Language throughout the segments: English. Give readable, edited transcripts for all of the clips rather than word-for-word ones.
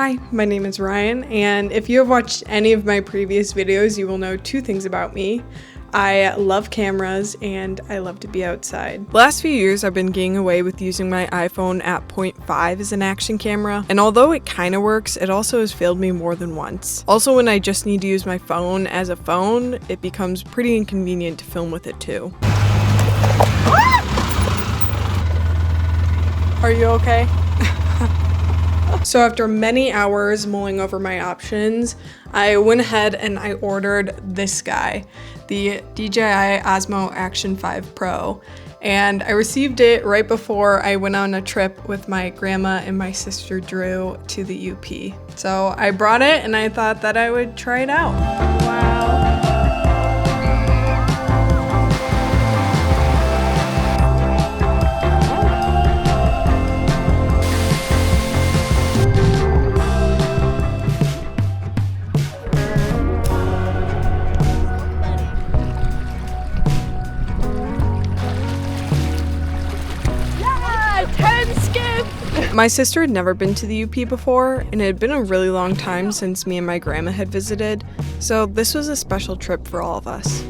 Hi, my name is Ryan, and if you have watched any of my previous videos, you will know two things about me. I love cameras and I love to be outside. The last few years I've been getting away with using my iPhone at 0.5 as an action camera, and although it kinda works, it also has failed me more than once. Also, when I just need to use my phone as a phone, it becomes pretty inconvenient to film with it too. Are you okay? So after many hours mulling over my options, I went ahead and I ordered this guy, the DJI Osmo Action 5 Pro. And I received it right before I went on a trip with my grandma and my sister Drew to the UP. So I brought it and I thought that I would try it out. Wow. My sister had never been to the UP before, and it had been a really long time since me and my grandma had visited, so this was a special trip for all of us.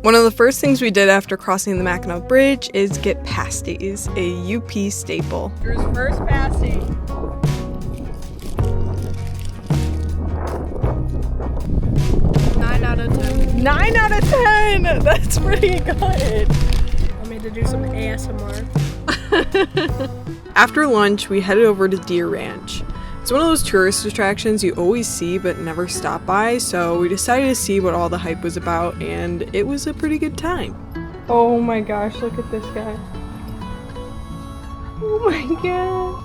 One of the first things we did after crossing the Mackinac Bridge is get Pasties, a UP staple. Drew's first pasty. Nine out of 10. 9 out of 10! That's pretty good. Want me to do some ASMR? After lunch, we headed over to Deer Ranch. It's one of those tourist attractions you always see but never stop by, so we decided to see what all the hype was about, and it was a pretty good time. Oh my gosh, look at this guy. Oh my god.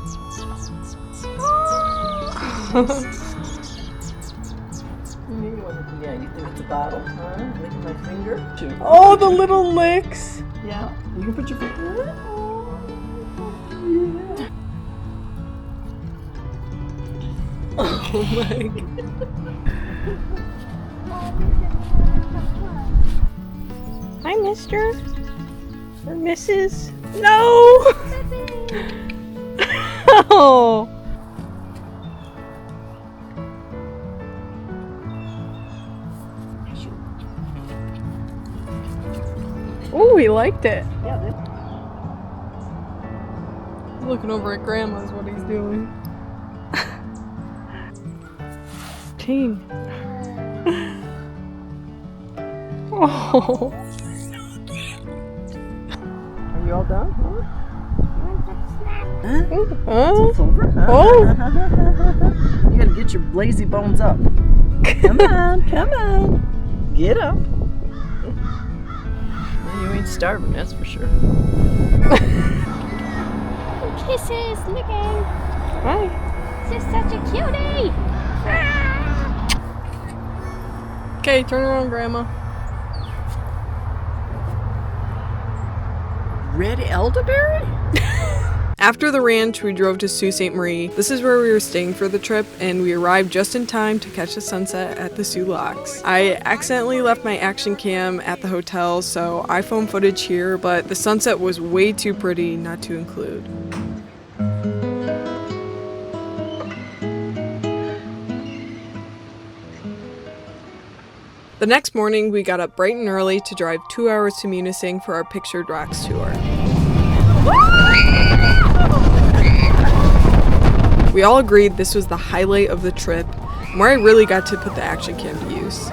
Yeah, you think it's a bottle, huh? Licking my finger. Oh, the little licks. Yeah, you can put your finger. Oh my god. Hi, mister. Or Mrs. No! Oh! Oh, he liked it. Yeah, Looking over at Grandma's what he's doing. King. Oh. Are you all done? Huh? Oh. It's over, huh? Oh. You gotta get your lazy bones up. Come on, come on. Get up. Well, you ain't starving, that's for sure. Kisses, licking. Hi. This is such a cutie. Okay, turn around, Grandma. Red elderberry? After the ranch, we drove to Sault Ste. Marie. This is where we were staying for the trip, and we arrived just in time to catch the sunset at the Soo Locks. I accidentally left my action cam at the hotel, so iPhone footage here, but the sunset was way too pretty not to include. The next morning, we got up bright and early to drive 2 hours to Munising for our Pictured Rocks tour. We all agreed this was the highlight of the trip, and where I really got to put the action cam to use.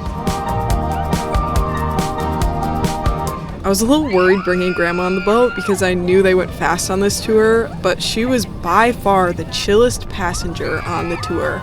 I was a little worried bringing Grandma on the boat because I knew they went fast on this tour, but she was by far the chillest passenger on the tour.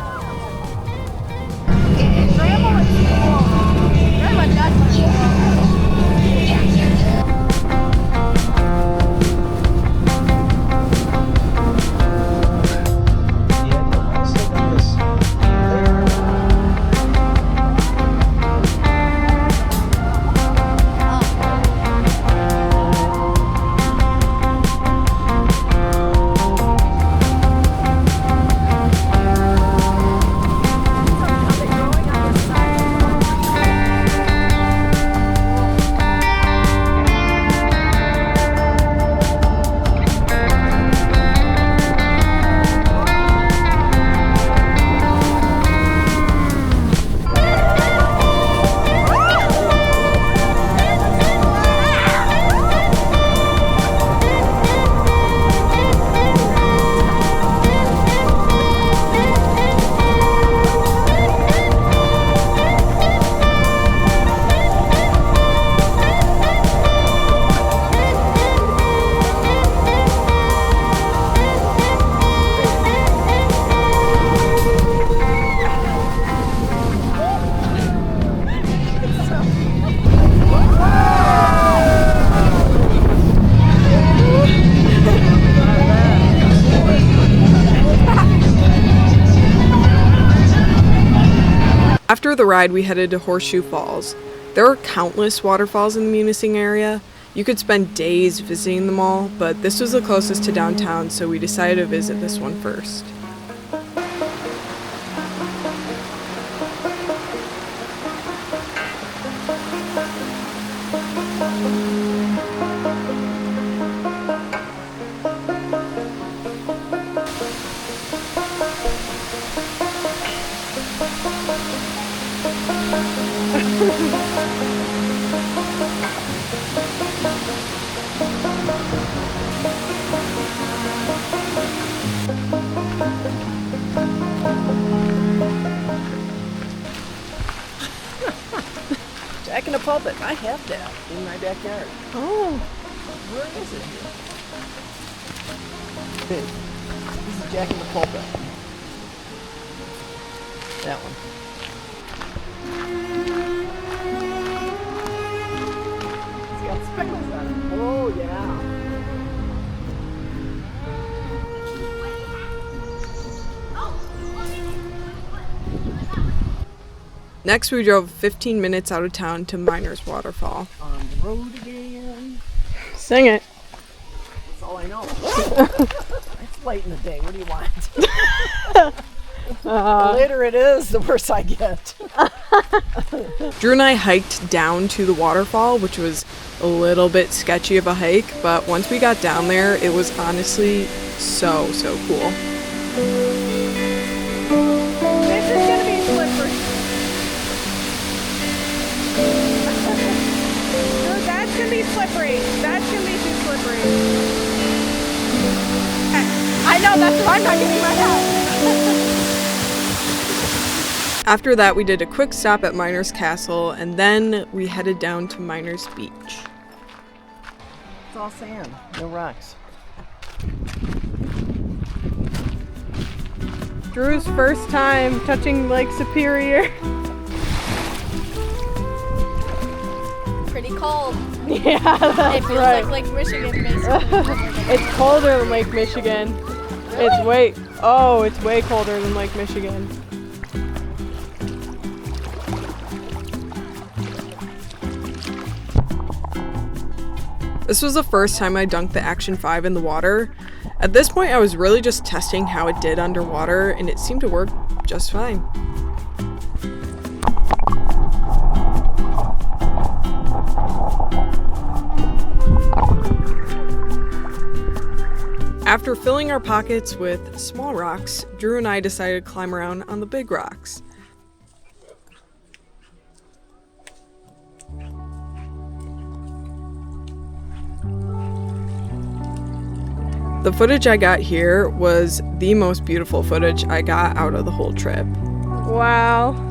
After the ride, we headed to Horseshoe Falls. There are countless waterfalls in the Munising area. You could spend days visiting them all, but this was the closest to downtown, so we decided to visit this one first. Jack in the Pulpit. I have that in my backyard. Oh. Where is it? This is Jack in the Pulpit. That one. It's got speckles on it. Oh, yeah. Next, we drove 15 minutes out of town to Miners Waterfall. On the road again. Sing it. That's all I know. It's late in the day. What do you want? The later it is, the worse I get. Drew and I hiked down to the waterfall, which was a little bit sketchy of a hike, but once we got down there, it was honestly so cool. This is gonna be slippery. No, that's gonna be slippery. That's gonna be too slippery. I know, that's why I'm not getting my hat. After that, we did a quick stop at Miners Castle, and then we headed down to Miners Beach. It's all sand, no rocks. Drew's first time touching Lake Superior. Pretty cold. Yeah, It feels like Lake Michigan, basically. It's colder than Lake Michigan. It's way colder than Lake Michigan. This was the first time I dunked the Action 5 in the water. At this point, I was really just testing how it did underwater, and it seemed to work just fine. After filling our pockets with small rocks, Drew and I decided to climb around on the big rocks. The footage I got here was the most beautiful footage I got out of the whole trip. Wow.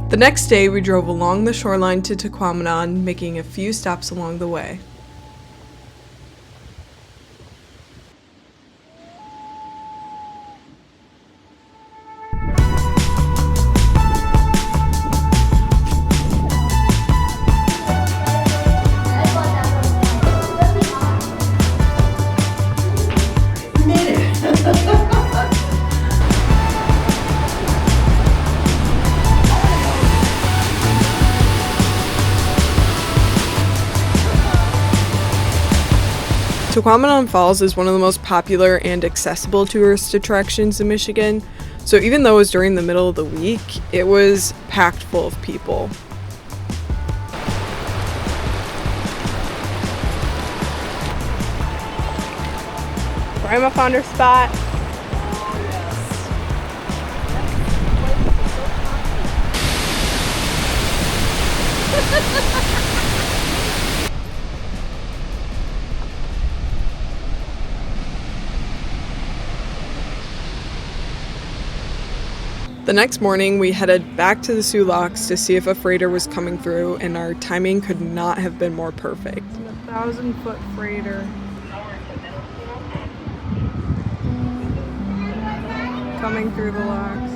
The next day, we drove along the shoreline to Tahquamenon, making a few stops along the way. Tahquamenon Falls is one of the most popular and accessible tourist attractions in Michigan, so even though it was during the middle of the week, it was packed full of people. Grandma found her spot. The next morning, we headed back to the Soo Locks to see if a freighter was coming through, and our timing could not have been more perfect. 1,000-foot freighter. coming through the locks.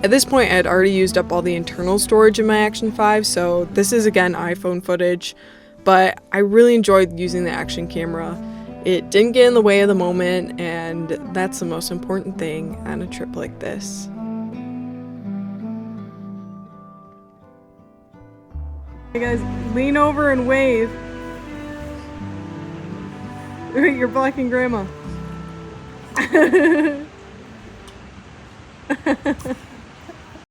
At this point, I had already used up all the internal storage in my Action 5, so this is again iPhone footage, but I really enjoyed using the action camera. It didn't get in the way of the moment, and that's the most important thing on a trip like this. Hey guys, lean over and wave. You're blocking Grandma.